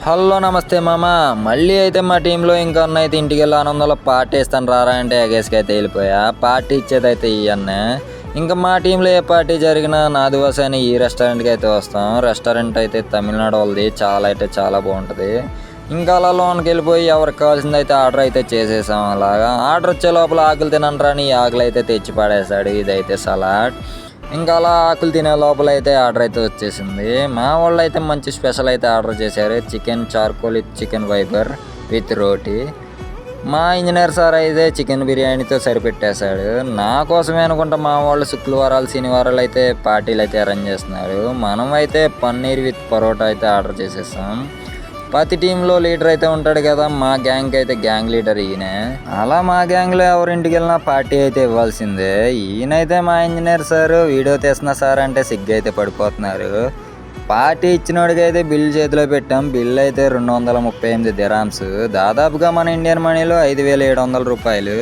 Hello నమస్తే మామ. మళ్ళీ అయితే మా టీంలో ఇంకా అన్న అయితే ఇంటికి వెళ్ళి ఆనందంలో పార్టీ ఇస్తాను రారా అంటే ఎగేసుకి అయితే వెళ్ళిపోయా. పార్టీ ఇచ్చేది అయితే ఈ అన్నే. ఇంకా మా టీంలో ఏ పార్టీ జరిగినా నాది వస అని ఈ రెస్టారెంట్కి అయితే వస్తాం. రెస్టారెంట్ అయితే తమిళనాడు వాళ్ళది, చాలా అయితే చాలా బాగుంటుంది. ఇంకా అలా లోన్కి వెళ్ళిపోయి ఎవరికి కావాల్సింది అయితే ఆర్డర్ అయితే చేసేసాం. అలాగా ఆర్డర్ వచ్చే లోపల ఆకులు తినండి రాని ఆకులు అయితే తెచ్చి పడేశాడు. ఇదైతే సలాడ్. ఇంకా అలా ఆకులు తినే లోపల అయితే ఆర్డర్ అయితే వచ్చేసింది. మా వాళ్ళు అయితే మంచి స్పెషల్ అయితే ఆర్డర్ చేశారు. చికెన్ చార్కోల్ విత్ చికెన్ వైబర్ విత్ రోటీ. మా ఇంజనీర్ సార్ అయితే చికెన్ బిర్యానీతో సరిపెట్టేశాడు. నా కోసమే అనుకుంటా మా వాళ్ళు శుక్రవారాలు శనివారాలు అయితే పార్టీలు అయితే అరేంజ్ చేస్తున్నారు. మనం అయితే పన్నీర్ విత్ పరోటా అయితే ఆర్డర్ చేసేసాం. ప్రతి టీంలో లీడర్ అయితే ఉంటాడు కదా, మా గ్యాంగ్కి అయితే గ్యాంగ్ లీడర్ ఈయనే. అలా మా గ్యాంగ్లో ఎవరింటికి వెళ్ళినా పార్టీ అయితే ఇవ్వాల్సిందే. ఈయనైతే మా ఇంజనీర్ సార్ వీడియో తీస్తున్నా సార్ అంటే సిగ్గు అయితే పడిపోతున్నారు. పార్టీ ఇచ్చినోడికి అయితే బిల్ చేతిలో పెట్టాం. బిల్ అయితే 238 దిరామ్స్, దాదాపుగా మన ఇండియన్ మనీలో 5,700 రూపాయలు.